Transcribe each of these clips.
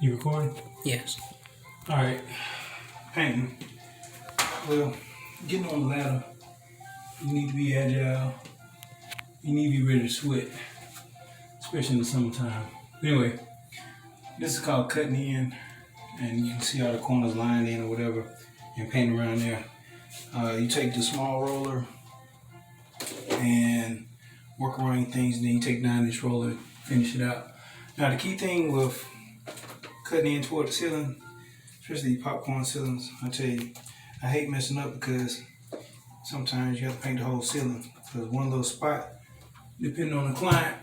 You recording? Yes. Alright. Painting. Well, getting on the ladder, you need to be agile. You need to be ready to sweat, especially in the summertime. Anyway, this is called cutting in, and you can see all the corners lined in or whatever, and paint around there. You take the small roller and work around things, and then you take 9-inch roller, finish it out. Now the key thing with cutting in toward the ceiling, especially popcorn ceilings, I tell you, I hate messing up because sometimes you have to paint the whole ceiling. Because one little spot, depending on the client,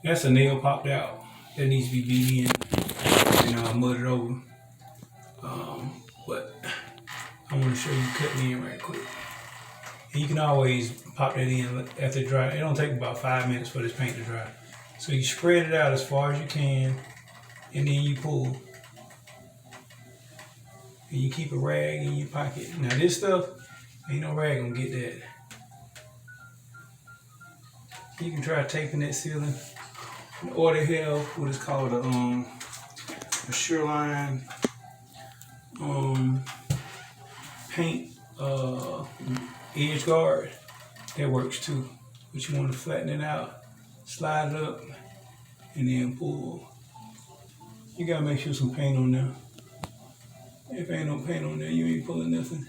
that's a nail popped out that needs to be beat in and mudded over. But I want to show you cutting in right quick. And you can always pop that in after it dry. It don't take about 5 minutes for this paint to dry. So you spread it out as far as you can, and then you pull. And you keep a rag in your pocket. Now this stuff, ain't no rag gonna get that. You can try taping that ceiling, or they have what is called a Sureline paint edge guard. That works too. But you want to flatten it out, slide it up, and then pull. You gotta make sure some paint on there. If ain't no paint on there, you ain't pulling nothing.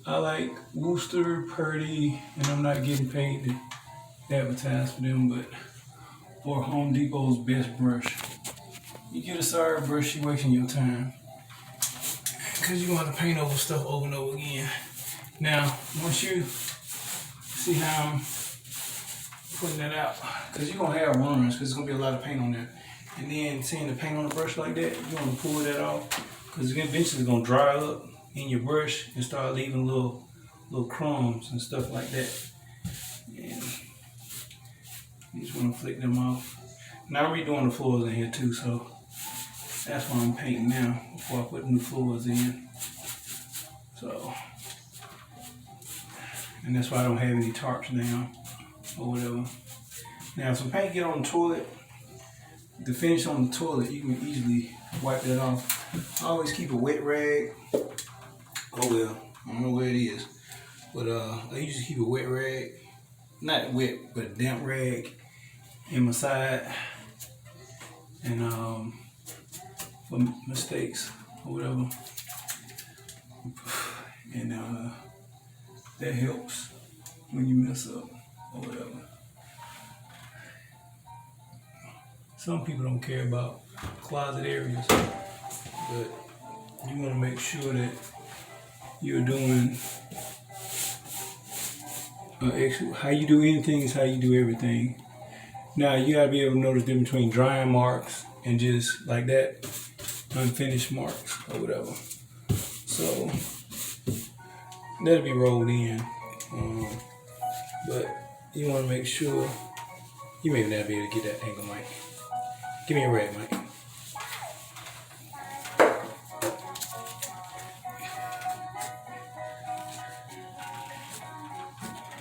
I like Wooster, Purdy, and I'm not getting paid to advertise for them, but or Home Depot's best brush. You get a sorry brush, you're wasting your time. Because you're going to paint over stuff over and over again. Now, once you see how I'm putting that out, because you're going to have runs, because there's going to be a lot of paint on there. And then seeing the paint on the brush like that, you want to pull that off, because eventually it's going to dry up in your brush and start leaving little crumbs and stuff like that. And you just want to flick them off. Now I'm redoing the floors in here too, so that's why I'm painting now before I put new floors in. So, and that's why I don't have any tarps now or whatever. Now if some paint get on the toilet, the finish on the toilet, you can easily wipe that off. I always keep a wet rag. Oh well, I don't know where it is, but I usually keep a wet rag, not wet, but a damp rag in my side, and for mistakes or whatever, and that helps when you mess up or whatever. Some people don't care about closet areas, but you want to make sure that you're doing how you do anything is how you do everything. Now you gotta be able to notice the difference between drying marks and just like that unfinished marks or whatever. So that'll be rolled in, but you want to make sure you may not be able to get that angle, Mike. Give me a rag, Mike.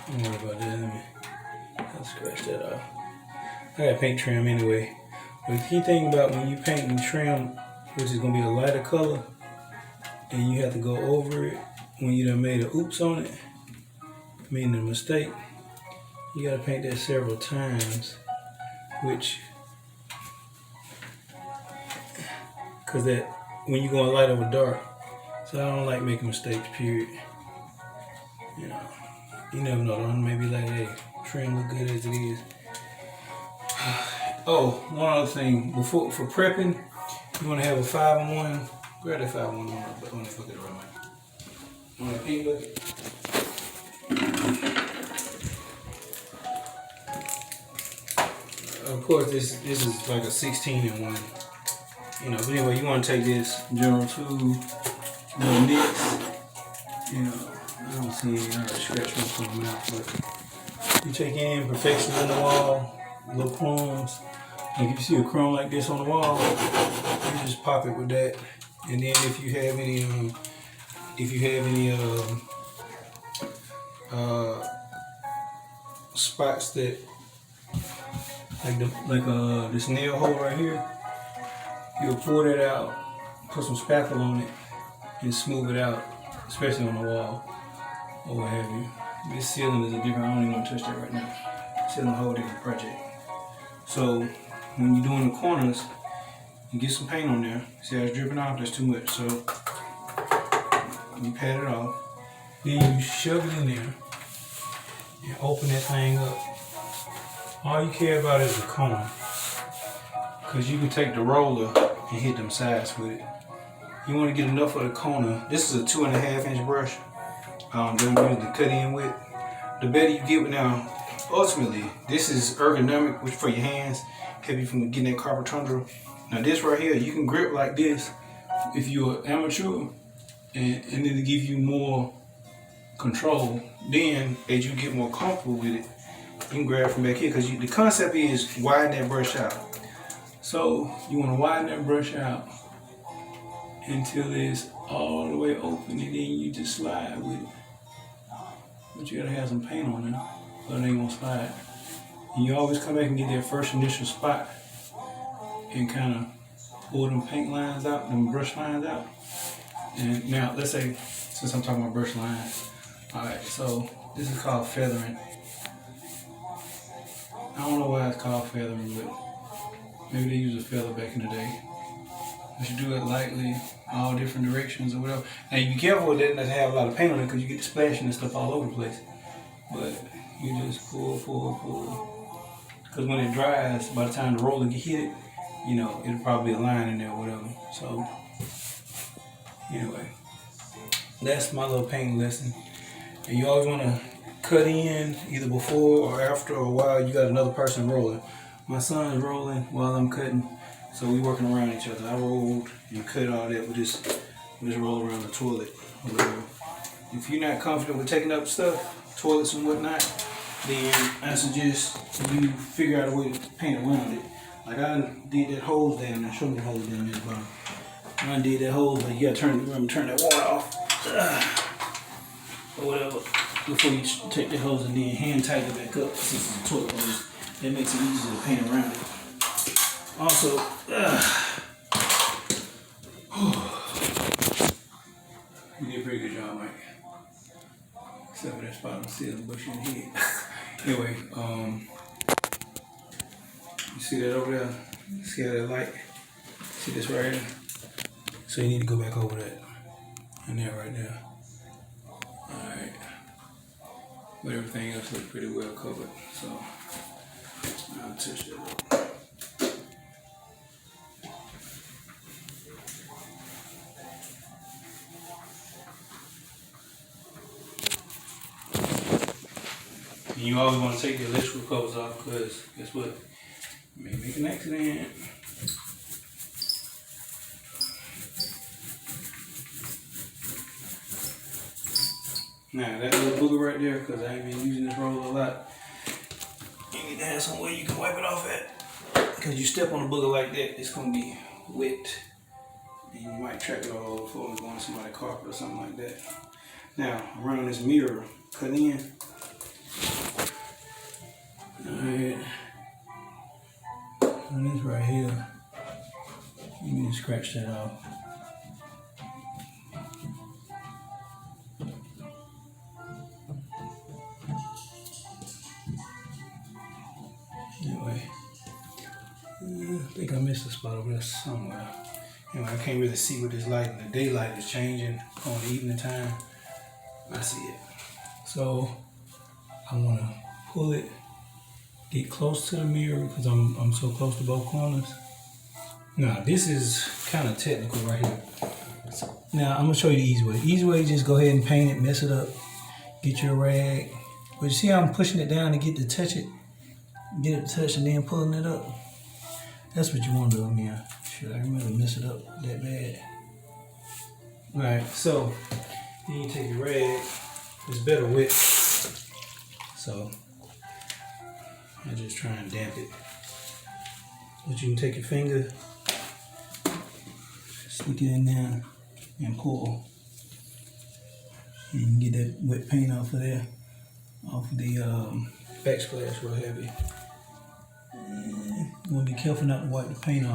Don't worry about that. I'll scratch that off. I got paint trim anyway. But the key thing about when you paint and trim, which is going to be a lighter color, and you have to go over it when you done made a oops on it, meaning a mistake, you got to paint that several times, which, because that when you're going light over dark, so I don't like making mistakes, period. You know, you never know, don't maybe like, hey, trim look good as it is. Oh, one other thing, for prepping, you want to have a 5-in-1. Grab that 5-in-1 on the bucket around me. On that paint bucket. Of course, this is like a 16-in-1. You know, but anyway, you want to take this General Tool, little nicks. You know, I don't see any scratch marks on them out, but you take any imperfections in the wall, little crumbs. Like if you see a crumb like this on the wall, you just pop it with that. And then if you have any spots that like this nail hole right here. You'll pull that out, put some spackle on it, and smooth it out, especially on the wall or what have you. This ceiling is a different. I don't even want to touch that right now. Ceiling is a whole different project. So when you're doing the corners, you get some paint on there. See how it's dripping off? That's too much. So you pat it off. Then you shove it in there and open that thing up. All you care about is the corner, because you can take the roller and hit them sides with it. You want to get enough of the corner. This is a 2.5 inch brush that I'm using to cut in with. The better you get with now, ultimately, this is ergonomic, which for your hands, help you from getting that carpal tunnel. Now this right here, you can grip like this if you're an amateur, and then to give you more control. Then as you get more comfortable with it, you can grab from back here, because the concept is widen that brush out. So you want to widen that brush out until it's all the way open, and then you just slide with it. But you gotta have some paint on there, so it ain't gonna slide. And you always come back and get that first initial spot and kind of pull them paint lines out, them brush lines out. And now let's say, since I'm talking about brush lines, all right, so this is called feathering. I don't know why it's called feathering, but maybe they used a feather back in the day. But you do it lightly, all different directions or whatever. Now you be careful with that, not to have a lot of paint on it, because you get the splashing and stuff all over the place. But you just pull, pull, pull. Because when it dries, by the time the roller get hit it, you know, it'll probably be a line in there or whatever. So anyway, that's my little painting lesson. And you always want to cut in either before or after, or while you got another person rolling. My son is rolling while I'm cutting, so we working around each other. I rolled and cut all that with this roll around the toilet or whatever. If you're not confident with taking up stuff, toilets and whatnot, then I suggest you figure out a way to paint around it. Like I did that hose down there. Show me the hose down there at the bottom. I did that hose, but you gotta turn that water off or whatever before you take the hose, and then hand tighten it back up, since it's a toilet hose. That makes it easier to paint around it. Also, you did a pretty good job, Mike. Except for that spot on the ceiling, bush in the head. Anyway, you see that over there? See how that light? See this right here? So you need to go back over that. And that right there. Alright. But everything else looks pretty well covered. So I'll touch that up. And you always want to take the electrical covers off, because guess what? You may make an accident. Now that little booger right there, because I ain't been using this roller a lot, you need to have some way you can wipe it off at. Because you step on a booger like that, it's going to be wet. And you might track it all over before it's going to somebody's carpet or something like that. Now, around this mirror, cut in. Alright. And this right here, you need to scratch that off. Anyway, I think I missed a spot over there somewhere. Anyway, I can't really see with this light, and the daylight is changing on the evening time. I see it. So I want to pull it, get close to the mirror, because I'm so close to both corners. Now this is kind of technical right here. Now I'm gonna show you the easy way. The easy way is just go ahead and paint it, mess it up, get your rag. But you see how I'm pushing it down to get to touch it? Get it to touch and then pulling it up. That's what you want to do. I mean, shit, I remember mess it up that bad. Alright, so then you take your rag. It's better wet. So I just try and damp it. But you can take your finger, stick it in there, and pull. And you can get that wet paint off of there, off of the backsplash real heavy. You want to be careful not to wipe the paint off.